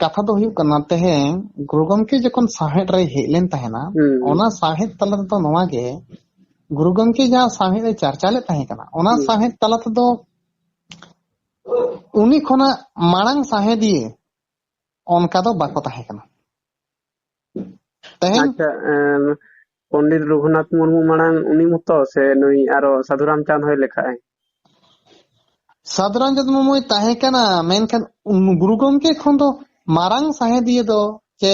ᱠᱟᱛᱷᱟ ᱫᱚ ᱦᱩᱭᱩᱜ ᱠᱟᱱᱟ ᱛᱮᱦᱮᱧ ᱜᱩᱨᱩ ᱜᱚᱢᱠᱮ ᱡᱚᱠᱷᱚᱱ ᱥᱟᱶᱦᱮᱫ ᱨᱮ ᱦᱮᱡ ᱞᱮᱱ ᱛᱟᱦᱮᱱᱟ, ᱚᱱᱟ ᱥᱟᱶᱦᱮᱫ ᱛᱟᱞᱟ ᱛᱮᱫᱚ ᱱᱚᱣᱟ ᱜᱮ ᱜᱩᱨᱩ ᱜᱚᱢᱠᱮ ᱡᱟᱦᱟᱸ ᱥᱟᱶᱦᱮᱫ ᱮ ᱪᱟᱨᱪᱟ ᱞᱮᱫ ᱛᱟᱦᱮᱸ ᱠᱟᱱᱟ, ᱚᱱᱟ ᱥᱟᱶᱦᱮᱫ ᱛᱟᱞᱟ ᱛᱮᱫᱚ ᱩᱱᱤ ᱠᱷᱚᱱᱟᱜ ᱢᱟᱲᱟᱝ ᱥᱟᱶᱦᱮᱫᱤᱭᱟᱹ ᱚᱱᱠᱟ ᱫᱚ ᱵᱟᱠᱚ ᱛᱟᱦᱮᱸ ᱠᱟᱱᱟ ᱛᱮᱦᱮᱧ᱾ ᱟᱪᱪᱷᱟ, ᱯᱚᱱᱰᱤᱛ ᱨᱚᱜᱷᱩᱱᱟᱛᱷ ᱢᱩᱨᱢᱩ ᱢᱟᱲᱟᱝ ᱩᱱᱤ ᱢᱚᱛᱚ ᱥᱮ ᱱᱩᱭ ᱟᱨᱚ ᱥᱟᱹᱫᱷᱩ ᱨᱟᱢᱪᱟᱸᱫᱽ ᱦᱚᱭ ᱞᱮᱠᱷᱟᱜᱼᱟᱭ? ᱥᱟᱹᱫᱷᱩ ᱨᱟᱢᱪᱟᱸᱫᱽ ᱢᱩᱨᱢᱩᱭ ᱛᱟᱦᱮᱸ ᱠᱟᱱᱟ, ᱢᱮᱱᱠᱷᱟᱱ ᱜᱩᱨᱩ ᱜᱚᱢᱠᱮ ᱠᱷᱚᱱ ᱫᱚ ᱢᱟᱨᱟᱝ ᱥᱟᱶᱦᱮᱫᱤᱭᱟᱹ ᱫᱚ ᱪᱮ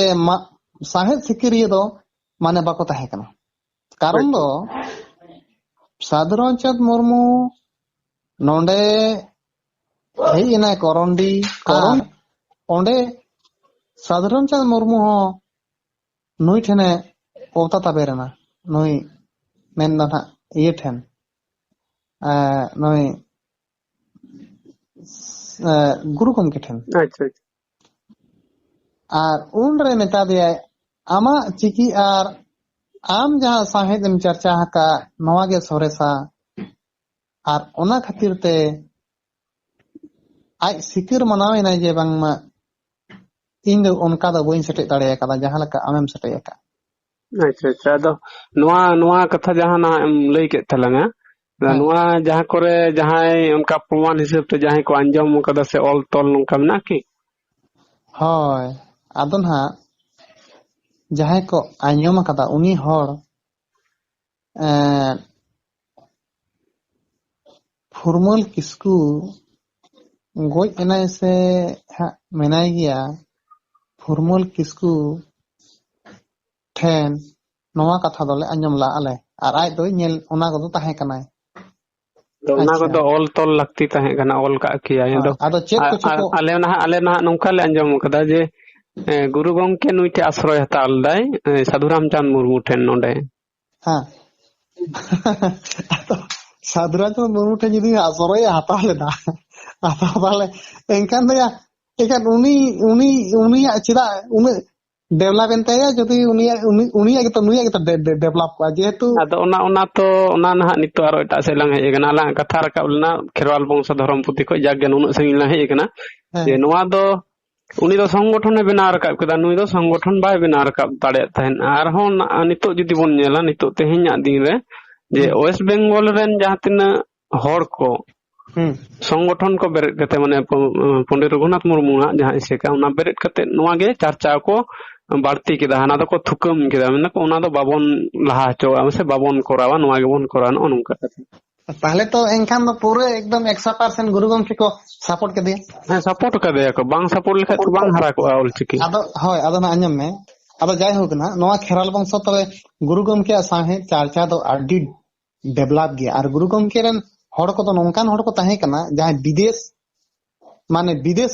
ᱥᱟᱶᱦᱮᱫ ᱥᱤᱠᱟᱹᱨᱤᱭᱟᱹ ᱫᱚ ᱢᱟᱱᱮ ᱵᱟᱠᱚ ᱛᱟᱦᱮᱸ ᱠᱟᱱᱟ᱾ ᱠᱟᱨᱚᱱ ᱫᱚ ᱥᱟᱹᱫᱷᱩ ᱨᱟᱢᱪᱟᱸᱫᱽ ᱢᱩᱨᱢᱩ ᱱᱚᱰᱮ ᱦᱮᱡ ᱮᱱᱟᱭ ᱠᱚᱨᱚᱱᱰᱤ, ᱟᱨ ᱚᱸᱰᱮ ᱥᱟᱹᱫᱷᱩ ᱨᱟᱢᱪᱟᱸᱫᱽ ᱢᱩᱨᱢᱩ ᱦᱚᱸ ᱱᱩᱭ ᱴᱷᱮᱱᱮ ᱚᱣᱛᱟ ᱛᱟᱵᱮᱨ ᱮᱱᱟ, ᱱᱩᱭ ᱢᱮᱱᱫᱚ ᱱᱟᱜ ᱤᱭᱟᱹ ᱴᱷᱮᱱ, ᱱᱩᱭ ᱜᱩᱨᱩ ᱜᱚᱢᱠᱮ ᱴᱷᱮᱱ᱾ ᱟᱪᱪᱷᱟ ᱟᱪᱪᱷᱟ᱾ ᱟᱨ ᱩᱱᱨᱮ ᱢᱮᱛᱟ ᱫᱮᱭᱟᱭ ᱟᱢᱟᱜ ᱪᱤᱠᱤ ᱟᱨ ᱟᱢ ᱡᱟᱦᱟᱸ ᱥᱟᱶᱦᱮᱫ ᱮᱢ ᱪᱟᱨᱪᱟ ᱟᱠᱟᱫ ᱱᱚᱣᱟ ᱜᱮ ᱥᱚᱨᱮᱥᱟ, ᱟᱨ ᱚᱱᱟ ᱠᱷᱟᱹᱛᱤᱨ ᱛᱮ ᱟᱡ ᱥᱤᱠᱟᱹᱨ ᱢᱟᱱᱟᱣ ᱮᱱᱟᱭ ᱡᱮ ᱵᱟᱝᱢᱟ ᱤᱧ ᱫᱚ ᱚᱱᱠᱟ ᱫᱚ ᱵᱟᱹᱧ ᱥᱮᱴᱮᱡ ᱫᱟᱲᱮ ᱟᱠᱟᱫᱟ ᱡᱟᱦᱟᱸ ᱞᱮᱠᱟ ᱟᱢᱮᱢ ᱥᱮᱴᱮᱡ ᱟᱠᱟᱫ᱾ ᱟᱪᱪᱷᱟ ᱟᱪᱪᱷᱟ, ᱟᱫᱚ ᱱᱚᱣᱟ ᱠᱟᱛᱷᱟ ᱡᱟᱦᱟᱸ ᱮᱢ ᱞᱟᱹᱭ ᱠᱮᱫ ᱛᱟᱞᱟᱝᱟ, ᱦᱮᱸ ᱱᱚᱣᱟ ᱡᱟᱦᱟᱸ ᱠᱚᱨᱮ ᱡᱟᱦᱟᱸᱭ ᱚᱱᱠᱟ ᱯᱨᱚᱢᱟᱱ ᱦᱤᱥᱟᱹᱵ ᱛᱮ ᱡᱟᱦᱟᱸᱭ ᱠᱚ ᱟᱸᱡᱚᱢ ᱠᱟᱫᱟ ᱥᱮ ᱚᱞ ᱛᱚᱞ ᱱᱚᱝᱠᱟ ᱢᱮᱱᱟᱜᱼᱟ ᱠᱤ? ᱦᱳᱭ, ᱟᱫᱚ ᱱᱟᱦᱟᱜ ᱡᱟᱦᱟᱸᱭ ᱠᱚ ᱟᱸᱡᱚᱢ ᱟᱠᱟᱫᱟ ᱩᱱᱤ ᱦᱚᱲ ᱯᱷᱩᱨᱢᱟᱹᱞ ᱠᱤᱥᱠᱩ ᱜᱚᱡ ᱮᱱᱟᱭ ᱥᱮ ᱦᱟᱸᱜ ᱢᱮᱱᱟᱭ ᱜᱮᱭᱟ, ᱯᱷᱩᱨᱢᱟᱹᱞ ᱠᱤᱥᱠᱩ ᱴᱷᱮᱱ ᱱᱚᱣᱟ ᱠᱟᱛᱷᱟ ᱫᱚᱞᱮ ᱟᱸᱡᱚᱢ ᱞᱟᱜ ᱟᱞᱮ, ᱟᱨ ᱟᱡ ᱫᱚᱭ ᱧᱮᱞ ᱚᱱᱟ ᱠᱚᱫᱚ ᱛᱟᱦᱮᱸ ᱠᱟᱱᱟᱭ᱾ ᱚᱱᱟ ᱟᱪᱪᱷᱟ, ᱠᱚᱫᱚ ᱚᱞ ᱛᱚᱞ ᱞᱟᱹᱠᱛᱤ ᱛᱟᱦᱮᱸ ᱠᱟᱱᱟ, ᱚᱞ ᱠᱟᱜ ᱠᱮᱭᱟᱭ᱾ ᱦᱳᱭ ᱟᱫᱚ ᱪᱮᱫ ᱠᱚᱪᱚ ᱠᱚ ᱟᱞᱮ ᱱᱟᱦᱟᱜ ᱱᱚᱝᱠᱟ ᱞᱮ ᱟᱸᱡᱚᱢ ᱠᱟᱫᱟ ᱡᱮ ᱜᱩᱨᱩ ᱜᱚᱝᱠᱮ ᱱᱩᱭ ᱴᱷᱮᱡ ᱟᱥᱨᱚᱭ ᱦᱟᱛᱟᱣ ᱞᱮᱫᱟᱭ ᱥᱟᱹᱫᱷᱩ ᱨᱟᱢᱪᱟᱸᱫᱽ ᱢᱩᱨᱢᱩ ᱴᱷᱮᱱ ᱱᱚᱰᱮ᱾ ᱦᱮᱸ ᱟᱫᱚ ᱥᱟᱹᱫᱷᱩ ᱨᱟᱢᱪᱟᱸᱫᱽ ᱢᱩᱨᱢᱩ ᱴᱷᱮᱱ ᱡᱩᱫᱤ ᱟᱥᱨᱚᱭ ᱮ ᱦᱟᱛᱟᱣ ᱞᱮᱫᱟ, ᱟᱫᱚ ᱛᱟᱦᱚᱞᱮ ᱮᱱᱠᱷᱟᱱ ᱫᱚ ᱩᱱᱤᱭᱟᱜ ᱪᱮᱫᱟᱜ ᱩᱱᱟᱹᱜ ᱰᱮᱵᱷᱞᱚᱯ ᱮᱱ ᱛᱟᱭᱟ, ᱡᱩᱫᱤ ᱩᱱᱤᱭᱟᱜ ᱜᱮᱛᱚ ᱱᱩᱭᱟᱜ ᱜᱮᱛᱚ ᱰᱮᱵᱷᱞᱚᱯ ᱠᱚᱜᱼᱟ, ᱡᱮᱦᱮᱛᱩ ᱟᱫᱚ ᱚᱱᱟ ᱱᱟᱦᱟᱜ ᱱᱤᱛᱚᱜ ᱟᱨᱚ ᱮᱴᱟᱜ ᱥᱮᱫ ᱞᱟᱝ ᱦᱮᱡ ᱟᱠᱟᱱᱟ, ᱟᱞᱟᱝ ᱠᱟᱛᱷᱟ ᱨᱟᱠᱟᱵ ᱞᱮᱱᱟ ᱠᱷᱮᱨᱣᱟᱞ ᱵᱚᱝᱥᱚ ᱫᱷᱚᱨᱚᱢ ᱯᱩᱛᱷᱤ ᱠᱷᱚᱡ, ᱡᱟᱜᱮ ᱱᱩᱱᱟᱹᱜ ᱥᱟᱺᱜᱤᱧ ᱞᱟᱝ ᱦᱮᱡ ᱟᱠᱟᱱᱟ ᱦᱮᱸ ᱡᱮ ᱱᱚᱣᱟ ᱫᱚ ᱩᱱᱤ ᱫᱚ ᱥᱚᱝᱜᱚᱴᱷᱚᱱᱮ ᱵᱮᱱᱟᱣ ᱨᱟᱠᱟᱵ ᱠᱮᱫᱟ, ᱱᱩᱭ ᱫᱚ ᱥᱚᱝᱜᱚᱴᱷᱚᱱ ᱵᱟᱭ ᱵᱮᱱᱟᱣ ᱨᱟᱠᱟᱵ ᱫᱟᱲᱮᱭᱟᱜ ᱛᱟᱦᱮᱸᱫ᱾ ᱟᱨᱦᱚᱸ ᱱᱤᱛᱚᱜ ᱡᱩᱫᱤ ᱵᱚᱱ ᱧᱮᱞᱟ, ᱱᱤᱛᱚᱜ ᱛᱮᱦᱮᱧᱟᱜ ᱫᱤᱱ ᱨᱮ ᱡᱮ ᱦᱩᱸ ᱳᱭᱮᱥᱴ ᱵᱮᱝᱜᱚᱞ ᱨᱮᱱ ᱡᱟᱦᱟᱸ ᱛᱤᱱᱟᱹᱜ ᱦᱚᱲ ᱠᱚ ᱦᱩᱸ ᱥᱚᱝᱜᱚᱴᱷᱚᱱ ᱠᱚ ᱵᱮᱨᱮᱫ ᱠᱟᱛᱮ, ᱢᱟᱱᱮ ᱯᱚᱱᱰᱤᱛ ᱨᱚᱜᱷᱩᱱᱟᱛᱷ ᱢᱩᱨᱢᱩᱣᱟᱜ ᱡᱟᱦᱟᱸ ᱮᱥᱮᱠᱟ, ᱚᱱᱟ ᱵᱮᱨᱮᱫ ᱠᱟᱛᱮ ᱱᱚᱣᱟ ᱜᱮ ᱪᱟᱨᱪᱟᱣ ᱠᱚ ᱵᱟᱹᱲᱛᱤ ᱠᱮᱫᱟ, ᱦᱟᱱᱟ ᱫᱚᱠᱚ ᱛᱷᱩᱠᱟᱹᱢ ᱠᱮᱫᱟ, ᱢᱮᱱᱫᱟᱠᱚ ᱚᱱᱟ ᱫᱚ ᱵᱟᱵᱚᱱ ᱞᱟᱦᱟ ᱦᱚᱪᱚᱣᱟᱜᱼᱟ ᱥᱮ ᱵᱟᱵᱚᱱ ᱠᱚᱨᱟᱣᱟ, ᱱᱚᱣᱟ ᱜᱮᱵᱚᱱ ᱠᱚᱨᱟᱣᱟ, ᱱᱚᱜᱼᱚ ᱱᱚᱝᱠᱟ ᱠᱟᱛᱷᱟ᱾ ᱛᱟᱦᱚᱞᱮ ᱛᱚ ᱮᱱᱠᱷᱟᱱ ᱫᱚ ᱯᱩᱨᱟᱹ ᱮᱠᱫᱚᱢ 100% ᱜᱩᱨᱩ ᱜᱚᱢᱠᱮ ᱠᱚ ᱥᱟᱯᱳᱨᱴ ᱠᱮᱫᱮᱭᱟ᱾ ᱦᱮᱸ, ᱥᱟᱯᱳর্ট ᱠᱟᱫᱮᱭᱟ ᱠᱚ, ᱵᱟᱝ ᱥᱟᱯᱳর্ট ᱞᱮᱠᱷᱟᱡ ᱛᱚ ᱵᱟᱝ ᱦᱟᱨᱟ ᱠᱚᱜᱼᱟ ᱚᱞᱪᱤᱠᱤ᱾ ᱟᱫᱚ ᱦᱳᱭ, ᱟᱫᱚ ᱱᱟᱜ ᱟᱸᱡᱚᱢ ᱢᱮ, ᱟᱫᱚ ᱡᱟᱭᱦᱳᱠ ᱱᱟᱜ ᱱᱚᱣᱟ ᱠᱷᱮᱨᱣᱟᱞ ᱵᱚᱝᱥᱚ ᱛᱚᱵᱮ ᱜᱩᱨᱩ ᱜᱚᱢᱠᱮᱭᱟᱜ ᱥᱟᱶᱦᱮᱫ ᱪᱟᱨᱪᱟ ᱫᱚ ᱟᱹᱰᱤ ᱰᱮᱵᱷᱞᱚᱯ ᱜᱮᱭᱟ, ᱟᱨ ᱜᱩᱨᱩ ᱜᱚᱢᱠᱮ ᱨᱮᱱ ᱦᱚᱲ ᱠᱚᱫᱚ ᱱᱚᱝᱠᱟᱱ ᱦᱚᱲ ᱠᱚ ᱛᱟᱦᱮᱸ ᱠᱟᱱᱟ ᱡᱟᱦᱟᱸᱭ ᱵᱤᱫᱮᱥ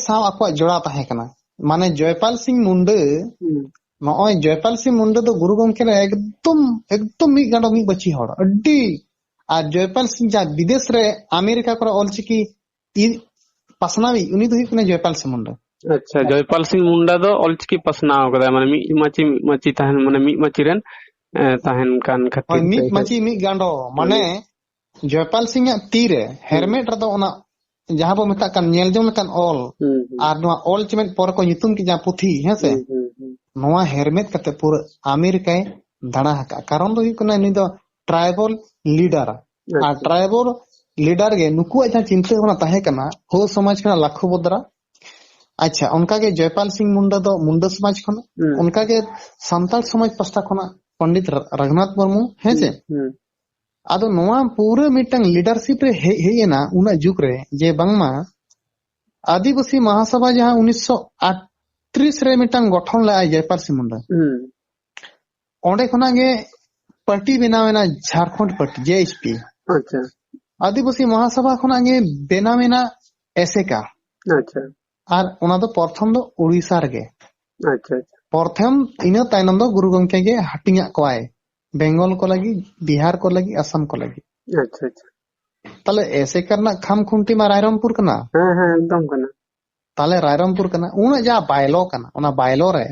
ᱥᱟᱶ ᱟᱠᱚᱣᱟᱜ ᱡᱚᱲᱟᱣ ᱛᱟᱦᱮᱸ ᱠᱟᱱᱟ᱾ ᱢᱟᱱᱮ ᱡᱚᱭᱯᱟᱞ ᱥᱤᱝ ᱢᱩᱱᱰᱟᱹ, ᱱᱚᱜᱼᱚᱭ ᱡᱚᱭᱯᱟᱞ ᱥᱤᱝ ᱢᱩᱱᱰᱟᱹ ᱫᱚ ᱜᱩᱨᱩ ᱜᱚᱢᱠᱮ ᱨᱮᱱ ᱮᱠᱫᱚᱢ ᱢᱤᱫ ᱜᱟᱸᱰᱚ ᱢᱤᱫ ᱵᱟᱹᱪᱷᱤ ᱦᱚᱲ, ᱟᱹᱰᱤ ᱟᱨ ᱡᱚᱭᱯᱟᱞ ᱥᱤᱝ ᱡᱟᱦᱟᱸ ᱵᱤᱫᱮᱥ ᱨᱮ ᱟᱢᱮᱨᱤᱠᱟ ᱠᱚᱨᱮ ᱚᱞᱪᱤᱠᱤ ᱯᱟᱥᱱᱟᱣᱤᱡ, ᱩᱱᱤ ᱫᱚ ᱦᱩᱭᱩᱜ ᱠᱟᱱᱟ ᱡᱚᱭᱯᱟᱞ ᱥᱤᱝ ᱢᱩᱱᱰᱟᱹ᱾ ᱟᱪᱪᱷᱟ, ᱡᱚᱭᱯᱟᱞ ᱥᱤᱝ ᱢᱩᱱᱰᱟ ᱫᱚ ᱚᱞᱪᱤᱠᱤ ᱯᱟᱥᱱᱟᱣ ᱠᱟᱫᱟᱭ, ᱢᱟᱱᱮ ᱢᱤᱫ ᱢᱟᱹᱪᱤ ᱛᱟᱦᱮᱱ, ᱢᱟᱱᱮ ᱢᱤᱫ ᱢᱟᱹᱪᱤ ᱨᱮᱱ ᱛᱟᱦᱮᱱ ᱠᱟᱱ ᱦᱳᱭ, ᱠᱷᱟᱹᱛᱤᱨ ᱛᱮ ᱢᱤᱫ ᱢᱟᱹᱪᱤ ᱢᱤᱫ ᱜᱟᱸᱰᱚ, ᱢᱟᱱᱮ ᱡᱚᱭᱯᱟᱞ ᱥᱤᱝᱟᱜ ᱛᱤᱨᱮ ᱦᱮᱨᱢᱮᱴ ᱨᱮᱫᱚ ᱚᱱᱟ ᱡᱟᱦᱟᱸ ᱵᱚ ᱢᱮᱛᱟᱜ ᱠᱟᱱ ᱧᱮᱞ ᱡᱚᱝ ᱞᱮᱠᱟᱱ ᱚᱞ, ᱟᱨ ᱱᱚᱣᱟ ᱚᱞ ᱪᱮᱢᱮᱫ ᱯᱚᱨᱮ ᱠᱚ ᱧᱩᱛᱩᱢ ᱠᱮᱫᱟ ᱯᱩᱛᱷᱤ, ᱦᱮᱸᱥᱮ ᱱᱚᱣᱟ ᱦᱮᱨᱢᱮᱫ ᱠᱟᱛᱮ ᱯᱩᱨᱟᱹ ᱟᱢᱮᱨᱤᱠᱟᱭ ᱫᱟᱬᱟ ᱟᱠᱟᱜᱼᱟ᱾ ᱠᱟᱨᱚᱱ ᱫᱚ ᱦᱩᱭᱩᱜ ᱠᱟᱱᱟ ᱱᱩᱭ ᱫᱚ ᱴᱨᱟᱭᱵᱚᱞ ᱞᱤᱰᱟᱨ, ᱟᱨ ᱴᱨᱟᱭᱵᱚᱞ ᱞᱤᱰᱟᱨ ᱜᱮ ᱱᱩᱠᱩᱣᱟᱜ ᱡᱟᱦᱟᱸ ᱪᱤᱱᱛᱟᱹ ᱵᱷᱟᱵᱱᱟ ᱛᱟᱦᱮᱸ ᱠᱟᱱᱟ, ᱦᱳ ᱥᱚᱢᱟᱡᱽ ᱠᱷᱚᱱᱟᱜ ᱞᱟᱠᱷᱩ ᱵᱚᱫᱨᱟ, ᱟᱪᱪᱷᱟ ᱚᱱᱠᱟᱜᱮ ᱡᱚᱭᱯᱟᱞ ᱥᱤᱝ ᱢᱩᱱᱰᱟ ᱫᱚ ᱢᱩᱱᱰᱟ ᱥᱚᱢᱟᱡᱽ ᱠᱷᱚᱱᱟᱜ, ᱚᱱᱠᱟᱜᱮ ᱥᱟᱱᱛᱟᱲ ᱥᱚᱢᱟᱡᱽ ᱯᱟᱥᱴᱟ ᱠᱷᱚᱱᱟᱜ ᱯᱚᱱᱰᱤᱛ ᱨᱚᱜᱷᱩᱱᱟᱛᱷ ᱢᱩᱨᱢᱩ, ᱦᱮᱸᱥᱮ᱾ ᱟᱫᱚ ᱱᱚᱣᱟ ᱯᱩᱨᱟᱹ ᱢᱤᱫᱴᱟᱝ ᱞᱤᱰᱟᱨᱥᱤᱯ ᱨᱮ ᱦᱮᱡ ᱮᱱᱟ ᱩᱱᱟᱹᱜ ᱡᱩᱜᱽ ᱨᱮ, ᱡᱮ ᱵᱟᱝᱢᱟ ᱟᱹᱫᱤᱵᱟᱹᱥᱤ ᱢᱚᱦᱟᱥᱚᱵᱷᱟ ᱡᱟᱦᱟᱸ 1938 ᱨᱮ ᱢᱤᱫᱴᱟᱝ ᱜᱚᱴᱷᱚᱱ ᱞᱮᱜᱼᱟᱭ ᱡᱚᱭᱯᱟᱞ ᱥᱤᱝ ᱢᱩᱱᱰᱟ, ᱚᱸᱰᱮ ᱠᱷᱚᱱᱟᱜ ᱜᱮ ᱯᱟর্টি ᱵᱮᱱᱟᱣᱮᱱᱟ, ᱡᱷᱟᱲᱠᱷᱚᱸᱰ ᱯᱟর্টি JHP, ᱟᱪᱪᱷᱟ ᱟᱹᱫᱤᱵᱟᱹᱥᱤ ᱢᱚᱦᱟᱥᱚᱵᱷᱟ ᱠᱷᱚᱱᱟᱜ ᱜᱮ ᱵᱮᱱᱟᱣᱮᱱᱟ ᱮᱥᱮᱠᱟ, ᱟᱪᱪᱷᱟ ᱟᱨ ᱚᱱᱟ ᱫᱚ ᱯᱨᱚᱛᱷᱚᱢ ᱫᱚ ᱩᱲᱤᱥᱥᱟ ᱨᱮᱜᱮ, ᱟᱪᱪᱷᱟ ᱯᱨᱚᱛᱷᱚᱢ ᱤᱱᱟᱹ ᱛᱟᱭᱱᱚᱢ ᱫᱚ ᱜᱩᱨᱩ ᱜᱚᱢᱠᱮ ᱜᱮ ᱦᱟᱹᱴᱤᱧᱟᱜ ᱠᱚᱣᱟᱭ, ᱵᱮᱝᱜᱚᱞ ᱠᱚ ᱞᱟᱹᱜᱤᱫ, ᱵᱤᱦᱟᱨ ᱠᱚ ᱞᱟᱹᱜᱤᱫ, ᱟᱥᱟᱢ ᱠᱚ ᱞᱟᱹᱜᱤᱫ᱾ ᱟᱪᱪᱷᱟ ᱟᱪᱪᱷᱟ, ᱛᱟᱦᱞᱮ ᱮᱥᱮᱠᱟ ᱨᱮᱱᱟᱜ ᱠᱷᱟᱢ ᱠᱷᱩᱱᱴᱤ ᱢᱟ ᱨᱟᱭᱨᱚᱝᱯᱩᱨ ᱠᱟᱱᱟ᱾ ᱦᱮᱸ ᱦᱮᱸ, ᱮᱠᱫᱚᱢ ᱠᱟᱱᱟ᱾ ᱛᱟᱦᱞᱮ ᱨᱟᱭᱨᱚᱝᱯᱩᱨ ᱠᱟᱱᱟ, ᱩᱱᱟᱹᱜ ᱡᱟᱦᱟᱸ ᱵᱟᱭᱞᱚ ᱠᱟᱱᱟ, ᱚᱱᱟ ᱵᱟᱭᱞᱚ ᱨᱮ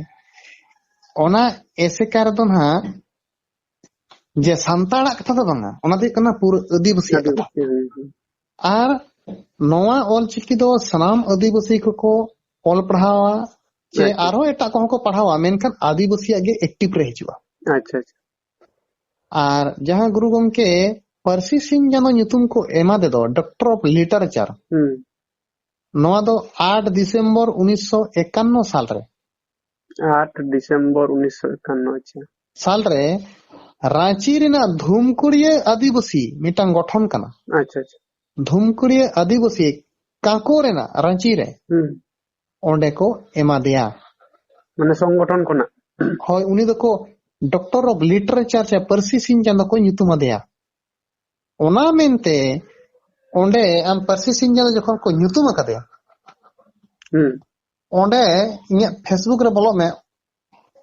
ᱚᱱᱟ ᱮᱥᱮᱠᱟ ᱨᱮᱫᱚ ᱱᱟᱜ ᱡᱮ ᱥᱟᱱᱛᱟᱲᱟᱜ ᱠᱟᱛᱷᱟ ᱫᱚ ᱵᱟᱝᱟ, ᱚᱱᱟ ᱫᱚ ᱦᱩᱭᱩᱜ ᱠᱟᱱᱟ ᱯᱩᱨᱟᱹ ᱟᱹᱫᱤᱵᱟᱹᱥᱤᱭᱟᱜ ᱠᱟᱛᱷᱟ᱾ ᱟᱨ ᱱᱚᱣᱟ ᱚᱞᱪᱤᱠᱤ ᱫᱚ ᱥᱟᱱᱟᱢ ᱟᱹᱫᱤᱵᱟᱹᱥᱤ ᱠᱚᱠᱚ ᱚᱞ ᱯᱟᱲᱦᱟᱣᱟ, चे आरो एटा को को पढ़ावा मेनखान आदिवासी गे एक्टिव रे हिजुआ अच्छा अच्छा और जहां गुरु गमके परसी सिंह जानो nyutum को एमा दे दो डॉक्टर ऑफ लिटरेचर नोआ दो 8 दिसंबर 1951 साल रे 8 दिसंबर 1951 अच्छा साल रे रांची रेना धूमकुड़िया आदिवासी मिटांग गठन कना अच्छा अच्छा धूमकुड़िया आदिवासी काको रेना रांची रे ओंडे को एमा दिया माने संगठन कोना होय उनी दको डॉक्टर ऑफ लिटरेचर से परसी सिंह जानो को nyutum दिया ओना मेनते ओंडे आम परसी सिंह जानो जखन को nyutum कदे ओंडे इᱧ फेसबुक रे बोलो में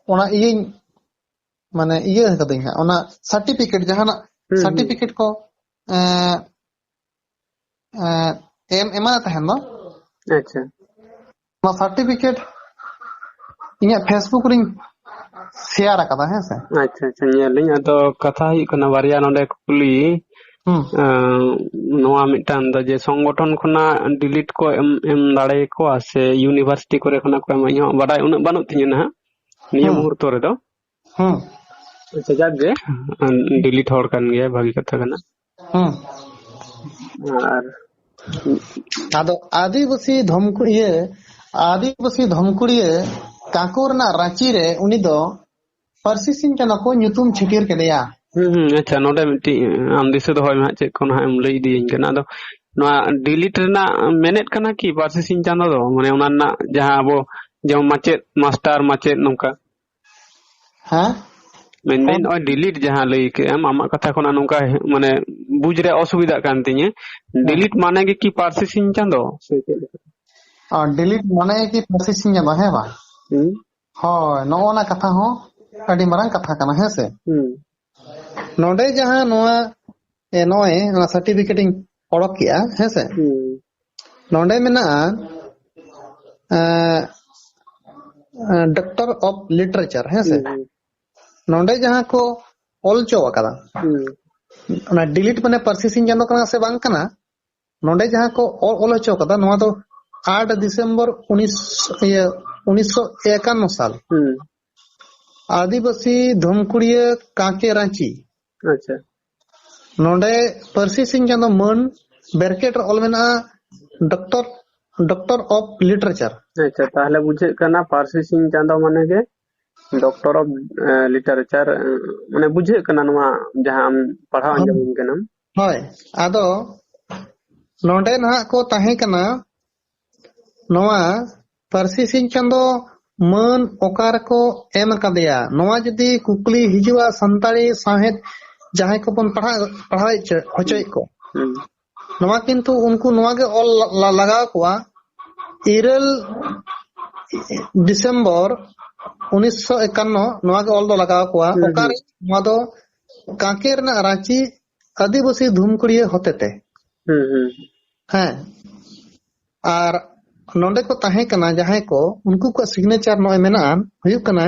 ओना इᱧ माने इये कदिन हा ओना सर्टिफिकेट जहाना सर्टिफिकेट को एमा तहन न अच्छा ना सर्टिफिकेट इᱧ फेसबुक रिंग शेयर कदा है से अच्छा अच्छा नेलिंग अदो कथा ही कना बारिया नोडे कुली नोआ मिटान द जे संगठन खना डिलीट को एम दाड़े को से यूनिवर्सिटी करे खना को एम बाडाय उन बानु तिन ना नियम मुहूर्त रे दो अच्छा जागे डिलीट होर कान गया भागी कथा कना और आदो आदिवासी धमकुड़िए काकोर ना रांची रे उनी दो परसी सिंह जानो को nyutum छिटिर केदेया अच्छा नोडे मिटी आम दिसे दो होय चे कोन हा एम लई दियिन कना दो नोआ डिलीट रेना मेनेट कना की परसी सिंह जानो दो माने ओना ना जहां अबो जो माचेत मास्टर माचेत नोका हां मेन ओय डिलीट जहां लई के आमा कथा कोना नोका माने बुझ रे असुविधा कान तिnye डिलीट माने की परसी सिंह जानो से के डिलीट माने की परसी सिंह जानो है बा होय नोना कथा हो अडी मरंग कथा कना है से नोडे जहां नोआ नोए ना सर्टिफिकेटिंग ओडक किया है से नोडे मेना डॉक्टर ऑफ लिटरेचर है से नोडे जहां को ऑल चो कदा ना डिलीट माने परसी सिंह जानो कना से बांग कना नोडे जहां को ऑल चो कदा नोआ दो 8 दिसंबर 1951 साल आदिवासी धूमकुड़िया कांके रांची अच्छा नोडे परसी सिंह जानो मन बेरकेट ऑल मेना डॉक्टर ऑफ लिटरेचर अच्छा ताहले बुझे कना परसी सिंह जानो माने के डॉक्टर ऑफ लिटरेचर माने बुझे कना नवा जहां हम पढ़ा अंजम कना होय आदो नोडे ना को ताहे कना नवा परसी सिंह चांदो मन ओकार को एम कदिया नवा जदी कुकली हिजुआ संताली साहेब जहां को बन पढ़ाई होचय को नवा किंतु उनको नवा के ऑल लगा कुआ 13 दिसंबर 1951 नवा के ऑल दो लगा कुआ ओकार नवा दो कांकेर ना रांची आदिवासी धूमकुड़िया होते थे हैं और नोंडे को ताहे कना जहां को उनको को सिग्नेचर नोय मेना हुयु कना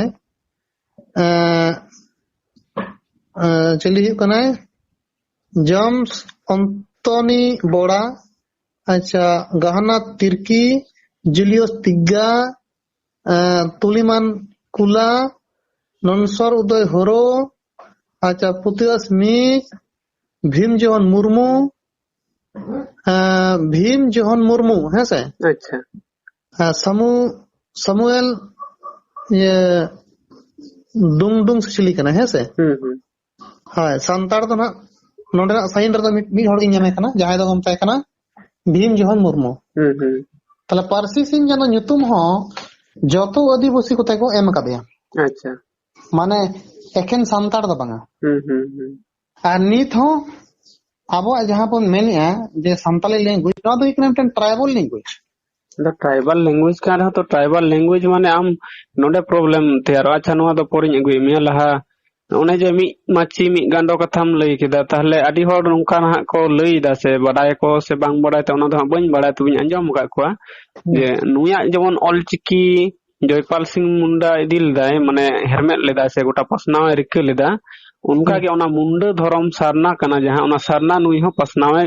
चली हुयु कना जेम्स अंतोनी बोड़ा अच्छा गहना तिर्की जुलियस तिग्गा तुलिमान कुला ननसर उदय हरो अच्छा पुतियस मिक भीम जोहन मुर्मू भीम जोहन मुर्मू है से अच्छा समुएल ये दुंगदुंग से चली कना है से हाय संतार तो ना नोडे ना साइन रे मी होड़ गिन जामे कना जहां दो हमताय कना भीम जोहन मुर्मू तले परसी सिंह जानो nyutum हो जतो आदिवासी को ताको एम कदिया अच्छा माने एकेन संतार दो बांगा आ नित हो अब जहां पर मेनिया जे संताली लैंग्वेज ना दो इकना tribal language the tribal language का रहा तो ट्राइबल लैंग्वेज माने आम नोडे प्रॉब्लम थे और अच्छा नोआ दो पोरिñ अगुय मिया लहा ओने जे मी माची मी गांडो कथाम लई केदा ताहले आडी होड़ नोंका ना को लई दा से बडाय को से बांग बडाय त ओना दो बइन बडाय तुबिñ अंजम का कोआ जे नुया जेमन ऑलचिकी जयपाल सिंह मुंडा इदिल दाय माने हेरमेट लेदा से गोटा पसनाव रिके लेदा उनका के ओना मुंडा धर्म सारना कना जहां ओना सारना नुई हो पसनावे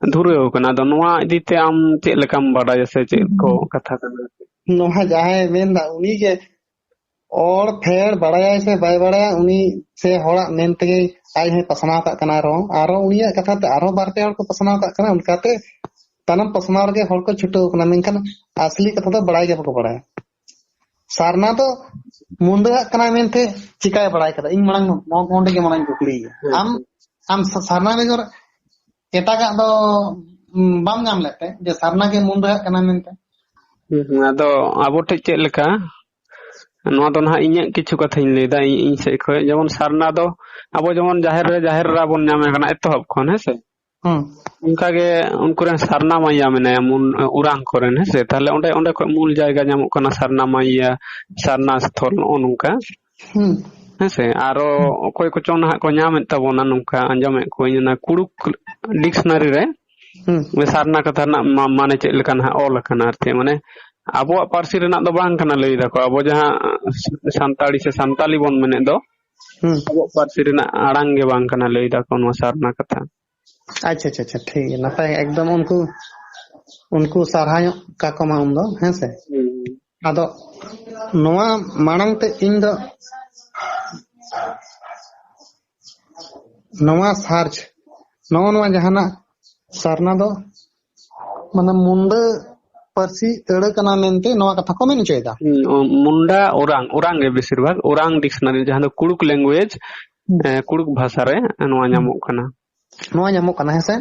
धुरे हो कना दो नोआ इदिते आम चे लेकाम बडाय से चे को कथा कना ᱱᱚᱣᱟ ᱡᱟᱦᱟᱸᱭ ᱢᱮᱱᱫᱟ ᱩᱱᱤ ᱜᱮ ᱚᱲ ᱯᱷᱮᱲ ᱵᱟᱲᱟᱭᱟᱭ ᱥᱮ ᱵᱟᱭ ᱵᱟᱲᱟᱭᱟ ᱩᱱᱤ ᱥᱮ ᱦᱚᱲᱟᱜ ᱢᱮᱱ ᱛᱮᱜᱮ ᱟᱡ ᱦᱚᱸᱭ ᱯᱟᱥᱱᱟᱣ ᱠᱟᱜ ᱠᱟᱱᱟ ᱟᱨᱚ ᱩᱱᱤᱭᱟᱜ ᱠᱟᱛᱷᱟ ᱛᱮ ᱟᱨᱚ ᱵᱟᱨᱯᱮ ᱦᱚᱲ ᱠᱚ ᱯᱟᱥᱱᱟᱣ ᱠᱟᱜ ᱠᱟᱱᱟ ᱚᱱᱠᱟᱛᱮ ᱛᱟᱭᱱᱚᱢ ᱯᱟᱥᱱᱟᱣ ᱨᱮᱜᱮ ᱦᱚᱲ ᱠᱚ ᱪᱷᱩᱴᱟᱹᱣ ᱠᱟᱱᱟ ᱢᱮᱱᱠᱷᱟᱱ ᱟᱥᱞᱤ ᱠᱟᱛᱷᱟ ᱫᱚ ᱵᱟᱲᱟᱭ ᱜᱮ ᱵᱟᱠᱚ ᱵᱟᱲᱟᱭᱟ ᱥᱟᱨᱱᱟ ᱫᱚ ᱢᱩᱱᱰᱟᱹᱜ ᱠᱟᱱᱟᱭ ᱢᱮᱱᱛᱮ ᱪᱤᱠᱟᱭ ᱵᱟᱲᱟᱭ ᱠᱟᱫᱟ ᱤᱧ ᱢᱟᱲᱟᱝ ᱚᱸᱰᱮ ᱜᱮ ᱢᱟᱲᱟᱝ ᱠᱩᱠᱞᱤᱭᱟ ᱟᱢ ᱥᱟᱨᱱᱟ ᱵᱮᱜᱚᱨ ᱮᱴᱟᱜᱟᱜ ᱫᱚ ᱵᱟᱢ ᱧᱟᱢ ᱞᱮᱫ ᱛᱮ ᱡᱮ ᱥᱟᱨᱱᱟ ᱜᱮ ᱢᱩᱱᱰᱟᱹᱜ ᱠᱟᱱᱟ ᱢᱮᱱᱛᱮ ᱟᱫᱚ ᱟᱵᱚ ᱴᱷᱮᱡ ᱪᱮᱫ ᱞᱮᱠᱟ ᱱᱚᱣᱟ ᱫᱚ ᱱᱟᱦᱟᱜ ᱤᱧᱟᱹᱜ ᱠᱤᱪᱷᱩ ᱠᱟᱛᱷᱟᱧ ᱞᱟᱹᱭᱫᱟ ᱤᱧ ᱥᱮᱫ ᱠᱷᱚᱡ ᱡᱮᱢᱚᱱ ᱥᱟᱨᱱᱟ ᱫᱚ ᱟᱵᱚ ᱡᱮᱢᱚᱱ ᱡᱟᱦᱮᱨ ᱨᱟ ᱵᱚᱱ ᱧᱟᱢᱮ ᱠᱟᱱᱟ ᱮᱛᱚᱦᱚᱵ ᱠᱷᱚᱱ ᱦᱮᱸᱥᱮ ᱚᱱᱠᱟᱜᱮ ᱩᱱᱠᱩᱨᱮᱱ ᱥᱟᱨᱱᱟ ᱢᱟইᱭᱟ ᱢᱮᱱᱟᱭᱟ ᱩᱨᱟᱝ ᱠᱚᱨᱮᱱ ᱦᱮᱸᱥᱮ ᱛᱟᱦᱞᱮ ᱚᱸᱰᱮ ᱠᱷᱚᱡ ᱢᱩᱞ ᱡᱟᱭᱜᱟ ᱧᱟᱢᱚᱜ ᱠᱟᱱᱟ ᱥᱟᱨᱱᱟ ᱢᱟইᱭᱟ ᱥᱟᱨᱱᱟ ᱥᱛᱷᱚᱞ ᱱᱚᱜᱼᱚ ᱱᱚᱝᱠᱟ ᱦᱮᱸᱥᱮ ᱟᱨᱚ ᱚᱠᱚᱭ ᱠᱚᱪᱚᱝ ᱱᱟᱦᱟᱜ ᱠᱚ ᱧᱟᱢᱮᱫ ᱛᱟᱵᱚᱱᱟ ᱱᱚᱝᱠᱟ ᱟᱸᱡᱚᱢᱮᱫ ᱠᱚᱣᱟᱧ ᱚᱱᱟ ᱠᱩᱲᱩᱠ ᱰᱤᱠᱥᱱᱟᱨᱤ ᱨᱮ ᱥᱟᱨᱱᱟ ᱠᱟᱛᱷᱟ ᱨᱮᱱᱟᱜ ᱢᱟᱱᱮ ᱪᱮᱫ ᱞᱮᱠᱟ ᱱᱟᱦᱟᱜ ᱚᱞ ᱟᱠᱟᱱᱟ ᱟᱨ ᱪᱮᱫ ᱢᱟᱱᱮ ᱟᱵᱚᱣᱟᱜ ᱯᱟᱹᱨᱥᱤ ᱨᱮᱱᱟᱜ ᱫᱚ ᱵᱟᱝ ᱠᱟᱱᱟ ᱞᱟᱹᱭ ᱫᱟᱠᱚ ᱟᱵᱚ ᱡᱟᱦᱟᱸ ᱥᱟᱱᱛᱟᱲᱤ ᱥᱮ ᱥᱟᱱᱛᱟᱞᱤ ᱵᱚᱱ ᱢᱮᱱᱮᱫ ᱫᱚ ᱟᱵᱚᱣᱟᱜ ᱯᱟᱹᱨᱥᱤ ᱨᱮᱱᱟᱜ ᱟᱲᱟᱝ ᱜᱮ ᱵᱟᱝ ᱠᱟᱱᱟ ᱞᱟᱹᱭ ᱫᱟᱠᱚ ᱱᱚᱣᱟ ᱥᱟᱨᱱᱟ ᱠᱟᱛᱷᱟ ᱟᱪᱪᱷᱟ ᱟᱪᱪᱷᱟ ᱴᱷᱤᱠ ᱜᱮᱭᱟ ᱱᱟᱯᱟᱭ ᱮᱠᱫᱚᱢ ᱩᱱᱠᱩ ᱥᱟᱨᱦᱟᱣ ᱧᱚᱜ ᱠᱟᱠᱚᱢᱟ ᱩᱱᱫᱚ ᱦᱮᱸᱥᱮ ᱟᱫᱚ ᱱᱚᱣᱟ ᱢᱟᱲᱟᱝ ᱛᱮ ᱤᱧ ᱫᱚ ᱱᱚᱣᱟ ᱥᱟᱨᱪ ᱱᱚᱣᱟ ᱡᱟᱦᱟᱱᱟᱜ ᱥᱟᱨᱱᱟ ᱫᱚ ᱢᱟᱱᱮ ᱢᱩᱱᱰᱟᱹ ᱯᱟᱹᱨᱥᱤ ᱟᱹᱲᱟᱹ ᱠᱟᱱᱟ ᱢᱮᱱᱛᱮ ᱱᱚᱣᱟ ᱠᱟᱛᱷᱟ ᱠᱚ ᱢᱮᱱ ᱦᱚᱪᱚᱭᱮᱫᱟ ᱢᱩᱱᱰᱟ ᱚᱨᱟᱝ ᱜᱮ ᱵᱮᱥᱤᱨ ᱵᱷᱟᱜ ᱚᱨᱟᱝ ᱰᱤᱠᱥᱱᱟᱨᱤ ᱡᱟᱦᱟᱸ ᱫᱚ ᱠᱩᱲᱩᱠ ᱞᱮᱝᱜᱩᱭᱮᱡ ᱠᱩᱲᱩᱠ ᱵᱷᱟষᱟ ᱨᱮ ᱱᱚᱣᱟ ᱧᱟᱢᱚᱜ ᱠᱟᱱᱟ ᱦᱮᱸᱥᱮ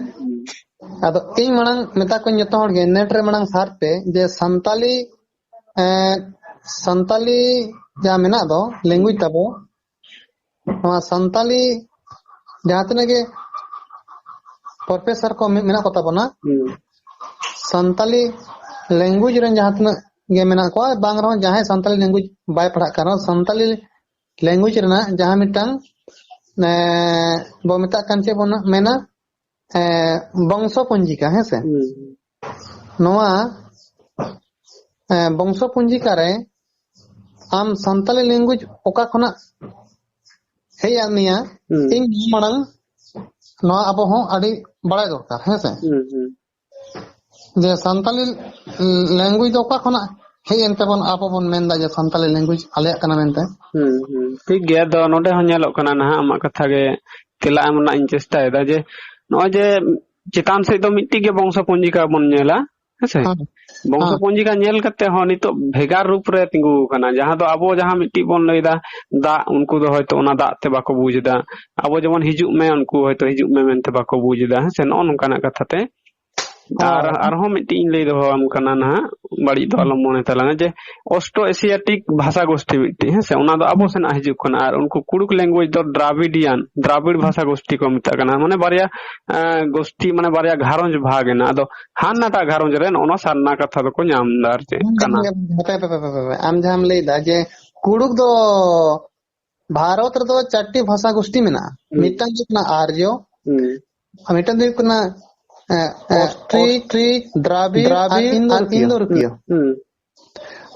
ᱟᱫᱚ ᱤᱧ ᱢᱟᱲᱟᱝ ᱢᱮᱛᱟ ᱠᱚᱧ ᱡᱚᱛᱚ ᱦᱚᱲ ᱜᱮ ᱱᱮᱴ ᱨᱮ ᱢᱟᱲᱟᱝ ᱥᱟᱨᱪ ᱯᱮ ᱡᱮ ᱥᱟᱱᱛᱟᱞᱤ ᱡᱟᱦᱟᱸ ᱢᱮᱱᱟᱜ ᱫᱚ ᱞᱮᱝᱜᱩᱭᱮᱡ ᱛᱟᱵᱚ ᱱᱚᱣᱟ ᱥᱟᱱᱛᱟᱞᱤ ᱡᱟᱦᱟᱸ ᱛᱤᱱᱟᱹᱜ ᱜᱮ ᱯᱨᱚᱯᱷᱮᱥᱟᱨ ᱠᱚ ᱢᱮᱱᱟᱜ ᱠᱚ ᱛᱟᱵᱚᱱᱟ ᱥᱟᱱᱛᱟᱞᱤ ᱞᱮᱝᱜᱩᱭᱮᱡ ᱨᱮᱱ ᱡᱟᱦᱟᱸ ᱛᱤᱱᱟᱹᱜ ᱜᱮ ᱢᱮᱱᱟᱜ ᱠᱚᱣᱟ ᱵᱟᱝ ᱨᱮᱦᱚᱸ ᱡᱟᱦᱟᱸᱭ ᱥᱟᱱᱛᱟᱞᱤ ᱞᱮᱝᱜᱩᱭᱮᱡ ᱵᱟᱭ ᱯᱟᱲᱦᱟᱜ ᱠᱟᱱ ᱨᱮᱦᱚᱸ ᱥᱟᱱᱛᱟᱞᱤ ᱞᱮᱝᱜᱩᱭᱮᱡ ᱨᱮᱱᱟᱜ ᱡᱟᱦᱟᱸ ᱢᱤᱫᱴᱟᱝ ᱵᱚ ᱢᱮᱛᱟᱜ ᱠᱟᱱ ᱪᱮᱫ ᱵᱚᱱ ᱢᱮᱱᱟ ᱵᱚᱝᱥᱚ ᱯᱚᱧᱡᱤᱠᱟ ᱦᱮᱸᱥᱮ ᱱᱚᱣᱟ ᱵᱚᱝᱥᱚ ᱯᱚᱧᱡᱤᱠᱟ ᱨᱮ ᱟᱢ ᱥᱟᱱᱛᱟᱞᱤ ᱞᱮᱝᱜᱩᱭᱮᱡ ᱚᱠᱟ ᱠᱷᱚᱱᱟᱜ ᱦᱮᱡ ᱟᱫ ᱢᱮᱭᱟ ᱤᱧ ᱢᱟᱲᱟᱝ ᱱᱚᱣᱟ ᱟᱵᱚ ᱦᱚᱸ ᱟᱹᱰᱤ ᱵᱟᱲᱟᱭ ᱫᱚᱨᱠᱟর ᱦᱮᱸᱥᱮ ᱡᱮ ᱥᱟᱱᱛᱟᱞᱤ ᱞᱮᱝᱜᱩᱭᱮᱡ ᱫᱚ ᱚᱠᱟ ᱠᱷᱚᱱᱟᱜ ᱦᱮᱡ ᱮᱱ ᱛᱮᱵᱚᱱ ᱟᱵᱚ ᱵᱚᱱ ᱢᱮᱱᱫᱟ ᱡᱮ ᱥᱟᱱᱛᱟᱞᱤ ᱞᱮᱝᱜᱩᱭᱮᱡ ᱟᱞᱮᱭᱟᱜ ᱠᱟᱱᱟ ᱢᱮᱱᱛᱮ ᱴᱷᱤᱠ ᱜᱮᱭᱟ ᱟᱫᱚ ᱱᱚᱰᱮ ᱦᱚᱸ ᱧᱮᱞᱚᱜ ᱠᱟᱱᱟ ᱱᱟᱦᱟᱜ ᱟᱢᱟᱜ ᱠᱟᱛᱷᱟ ᱜᱮ ᱛᱮᱞᱟ ᱮᱢ ᱨᱮᱱᱟᱜ ᱤᱧ ᱪᱮᱥᱴᱟᱭᱮᱫᱟ ᱡᱮ ᱱᱚᱜᱼᱚᱭ ᱡᱮ ᱪᱮᱛᱟᱱ ᱥᱮᱫ ᱫᱚ ᱢᱤᱫᱴᱤᱡ ᱜᱮ ᱵᱚᱝᱥᱚ ᱯᱚᱧᱡᱤᱠᱟ ᱵᱚᱱ ᱧᱮᱞᱟ ᱦᱮᱸᱥᱮ ᱵᱚᱝᱥᱚ ᱯᱚᱧᱡᱤᱠᱟ ᱧᱮᱞ ᱠᱟᱛᱮ ᱦᱚᱸ ᱱᱤᱛᱚᱜ ᱵᱷᱮᱜᱟᱨ ᱨᱩᱯ ᱨᱮ ᱛᱤᱸᱜᱩ ᱟᱠᱟᱱᱟ ᱡᱟᱦᱟᱸ ᱫᱚ ᱟᱵᱚ ᱡᱟᱦᱟᱸ ᱢᱤᱫᱴᱤᱡ ᱵᱚᱱ ᱞᱟᱹᱭᱫᱟ ᱫᱟᱜ ᱩᱱᱠᱩ ᱫᱚ ᱦᱚᱭᱛᱚ ᱚᱱᱟ ᱫᱟᱜ te bako buj eda abo jemon hijuk me unku hoyto hijuk me mente bako buj eda se no nongkanak katha te arhon miti in lay doho am kana na bari do alom mone talanga je Austro Asiatic bhasha goshti miti he se ona do abo sen hijuk kana ar unku kuruk language do Dravid bhasha goshti ko mita kana mane barya goshti mane barya gharonj bhag ena ado hanna ta gharonj ren ono sarna katha do ko nyam dar che kana am jam lay da je kuruk do Bharat रे दो चारटी भाषा गोष्ठी में ना mitten जो ना आर्यो mitten जो ना ऑस्ट्रिक द्राविड़ इंडो-यूरोपीय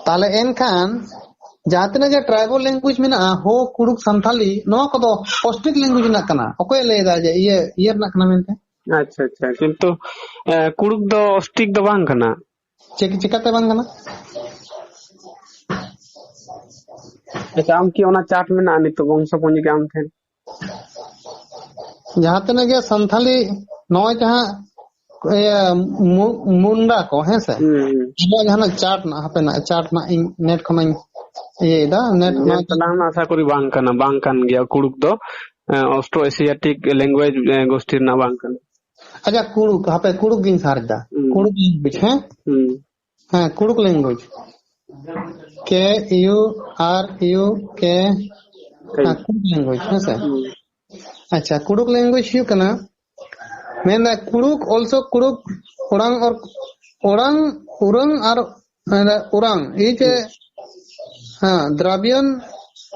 ताले एनखान जातने जे ट्राइबल लैंग्वेज में ना हो कुड़ुक संथाली नो को दो ऑस्ट्रिक लैंग्वेज ना कना ओके ले दा जे ये ना कना मेनते अच्छा अच्छा किंतु कुड़ुक दो ऑस्ट्रिक दो बांग कना चिकाते बांग कना अच्छा आम की ओना चार्ट में ना नितो वंश पंजी के आम थे जहाँ तने के संथाली नॉय जहाँ मुंडा को है से इबा जहाँ चार्ट ना इन नेट खना ये दा नेट ना तलाम आशा करी बांग कान गया कुड़ुक दो ऑस्ट्रो एशियाटिक लैंग्वेज गोष्ठी ना बांग कान अच्छा कुड़ुक हापे कुड़ुक गिन सारदा कुड़ुक लैंग्वेज है हां Kurukh language KURUK Kurukh language है सर अच्छा कुड़ुक लैंग्वेज हियो कना मेना कुड़ुक आल्सो कुड़ुक ओरांग और उरंग और ओरांग इज हां Dravidian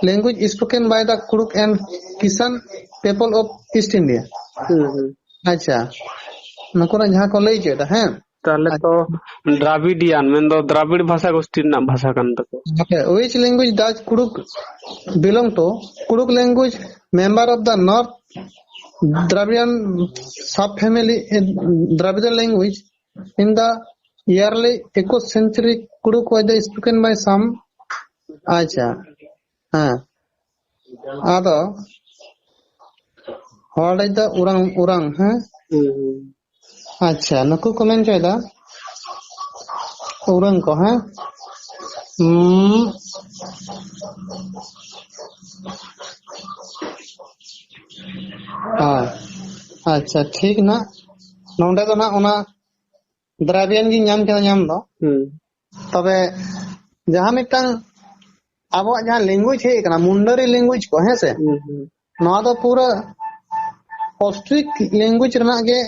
language spoken by the Kurukh and किसान पीपल ऑफ ईस्ट इंडिया अच्छा नकोरा जहां को लई जेदा हैं ताले तो द्राविडियन मेन दो द्राविड़ भाषा गोष्ठी ना भाषा कान तको which language does Kuduk belong to Kuduk language member of the North Dravidian subfamily Dravidian language in the early 20th century Kuduk was spoken by some. Acha. Ado. Hor is the urang, huh? Acha. Naku comment chayda. Urang ko, huh? अच्छा ठीक ना नोंडे तो ना उना द्रव्यन की नाम क्या नाम दो तबे जहाँ मिटन अब जहाँ लैंग्वेज है एक ना मुंडरी लैंग्वेज को है से ना तो पूरा ऑस्ट्रिक लैंग्वेज रना के